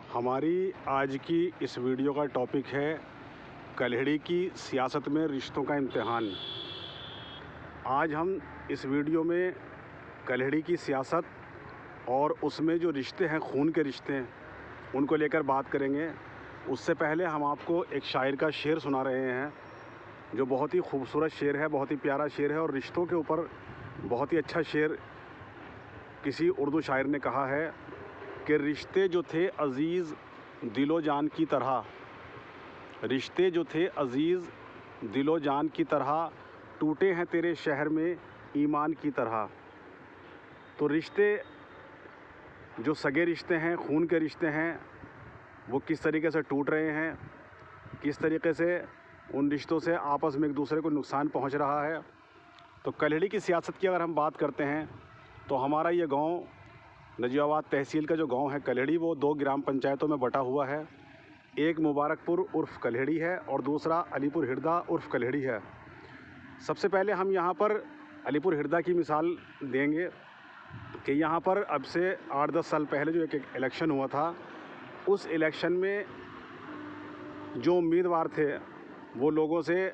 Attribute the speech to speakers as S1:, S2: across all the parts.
S1: हमारी आज की इस वीडियो का टॉपिक है कल्हड़ी की सियासत में रिश्तों का इम्तिहान। आज हम इस वीडियो में कल्हड़ी की सियासत और उसमें जो रिश्ते हैं, खून के रिश्ते हैं, उनको लेकर बात करेंगे। उससे पहले हम आपको एक शायर का शेर सुना रहे हैं जो बहुत ही खूबसूरत शेर है, बहुत ही प्यारा शेर है और रिश्तों के ऊपर बहुत ही अच्छा शेर किसी उर्दू शायर ने कहा है कि रिश्ते जो थे अज़ीज़ दिलो जान की तरह, रिश्ते जो थे अज़ीज़ दिलो जान की तरह, टूटे हैं तेरे शहर में ईमान की तरह। तो रिश्ते जो सगे रिश्ते हैं, खून के रिश्ते हैं, वो किस तरीके से टूट रहे हैं, किस तरीके से उन रिश्तों से आपस में एक दूसरे को नुकसान पहुंच रहा है। तो कल्हड़ी की सियासत की अगर हम बात करते हैं तो हमारा ये गांव नजीबाबाद तहसील का जो गांव है कल्हड़ी, वो 2 ग्राम पंचायतों में बटा हुआ है। एक मुबारकपुर उर्फ़ कल्हड़ी है और दूसरा अलीपुर हिरदा उर्फ़ कल्हड़ी है। सबसे पहले हम यहाँ पर अलीपुर हिरदा की मिसाल देंगे कि यहाँ पर अब से 8-10 साल पहले जो एक इलेक्शन हुआ था, उस इलेक्शन में जो उम्मीदवार थे वो लोगों से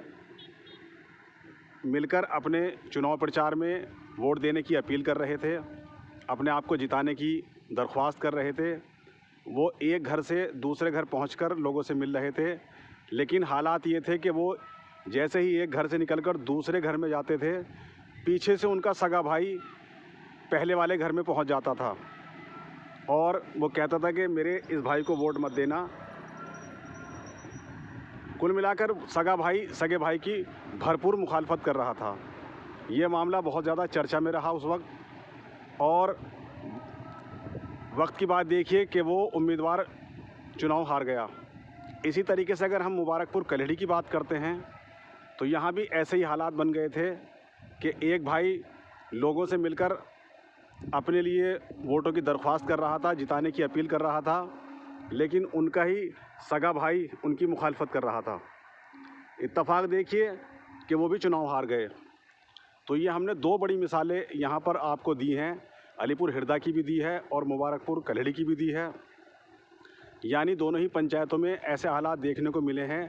S1: मिलकर अपने चुनाव प्रचार में वोट देने की अपील कर रहे थे, अपने आप को जिताने की दरख्वास्त कर रहे थे। वो एक घर से दूसरे घर पहुंचकर लोगों से मिल रहे थे, लेकिन हालात ये थे कि वो जैसे ही एक घर से निकलकर दूसरे घर में जाते थे, पीछे से उनका सगा भाई पहले वाले घर में पहुंच जाता था और वो कहता था कि मेरे इस भाई को वोट मत देना। कुल मिलाकर सगा भाई सगे भाई की भरपूर मुखालफत कर रहा था। ये मामला बहुत ज़्यादा चर्चा में रहा उस वक्त और वक्त की बात देखिए कि वो उम्मीदवार चुनाव हार गया। इसी तरीके से अगर हम मुबारकपुर कल्हड़ी की बात करते हैं तो यहाँ भी ऐसे ही हालात बन गए थे कि एक भाई लोगों से मिलकर अपने लिए वोटों की दरख्वास्त कर रहा था, जिताने की अपील कर रहा था, लेकिन उनका ही सगा भाई उनकी मुखालफत कर रहा था। इत्तफाक देखिए कि वो भी चुनाव हार गए। तो ये हमने 2 बड़ी मिसालें यहाँ पर आपको दी हैं, अलीपुर हिरदा की भी दी है और मुबारकपुर कल्हड़ी की भी दी है। यानी दोनों ही पंचायतों में ऐसे हालात देखने को मिले हैं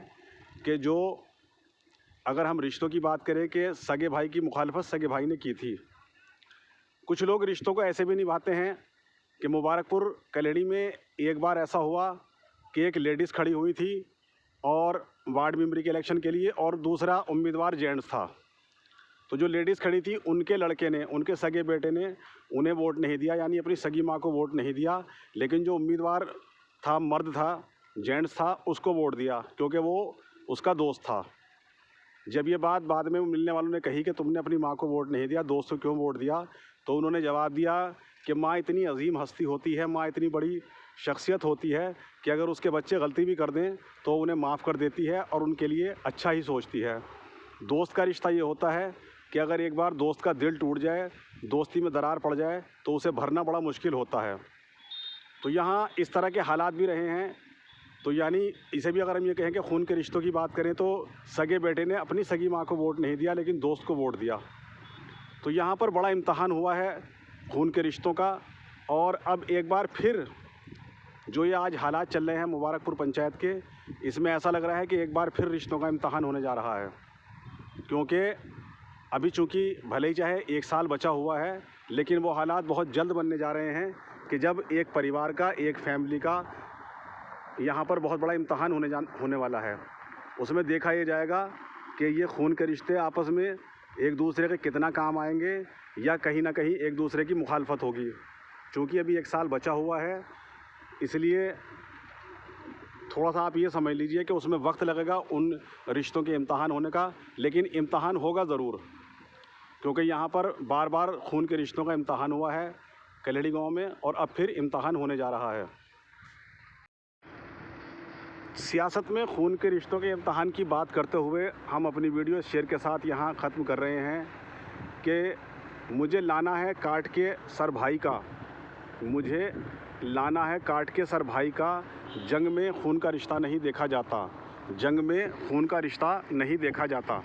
S1: कि जो अगर हम रिश्तों की बात करें कि सगे भाई की मुखालफत सगे भाई ने की थी। कुछ लोग रिश्तों को ऐसे भी निभाते हैं कि मुबारकपुर कल्हड़ी में एक बार ऐसा हुआ कि एक लेडीज़ खड़ी हुई थी और वार्ड मेंबरी के इलेक्शन के लिए और दूसरा उम्मीदवार जेंट्स था। तो जो लेडीज़ खड़ी थी उनके लड़के ने, उनके सगे बेटे ने उन्हें वोट नहीं दिया, यानी अपनी सगी माँ को वोट नहीं दिया, लेकिन जो उम्मीदवार था, मर्द था, जेंट्स था, उसको वोट दिया क्योंकि वो उसका दोस्त था। जब ये बात बाद में मिलने वालों ने कही कि तुमने अपनी माँ को वोट नहीं दिया, दोस्त को क्यों वोट दिया, तो उन्होंने जवाब दिया कि माँ इतनी अजीम हस्ती होती है, माँ इतनी बड़ी शख्सियत होती है कि अगर उसके बच्चे गलती भी कर दें तो उन्हें माफ़ कर देती है और उनके लिए अच्छा ही सोचती है। दोस्त का रिश्ता ये होता है कि अगर एक बार दोस्त का दिल टूट जाए, दोस्ती में दरार पड़ जाए, तो उसे भरना बड़ा मुश्किल होता है। तो यहाँ इस तरह के हालात भी रहे हैं। तो यानी इसे भी अगर हम ये कहें कि खून के रिश्तों की बात करें तो सगे बेटे ने अपनी सगी माँ को वोट नहीं दिया, लेकिन दोस्त को वोट दिया। तो यहाँ पर बड़ा इम्तहान हुआ है खून के रिश्तों का। और अब एक बार फिर जो ये आज हालात चल रहे हैं मुबारकपुर पंचायत के, इसमें ऐसा लग रहा है कि एक बार फिर रिश्तों का इम्तहान होने जा रहा है, क्योंकि अभी चूँकि भले ही चाहे 1 साल बचा हुआ है, लेकिन वो हालात बहुत जल्द बनने जा रहे हैं कि जब एक परिवार का, एक फैमिली का यहाँ पर बहुत बड़ा इम्तहान होने वाला है। उसमें देखा ये जाएगा कि ये खून के रिश्ते आपस में एक दूसरे के कितना काम आएंगे या कहीं ना कहीं एक दूसरे की मुखालफत होगी। चूँकि अभी 1 साल बचा हुआ है, इसलिए थोड़ा सा आप ये समझ लीजिए कि उसमें वक्त लगेगा उन रिश्तों के इम्तहान होने का, लेकिन इम्तहान होगा ज़रूर, क्योंकि यहाँ पर बार बार खून के रिश्तों का इम्तहान हुआ है कल्हड़ी गांव में और अब फिर इम्तहान होने जा रहा है। सियासत में खून के रिश्तों के इम्तहान की बात करते हुए हम अपनी वीडियो शेयर के साथ यहाँ ख़त्म कर रहे हैं कि मुझे लाना है काट के सर भाई का, मुझे लाना है काट के सर भाई का, जंग में खून का रिश्ता नहीं देखा जाता, जंग में खून का रिश्ता नहीं देखा जाता।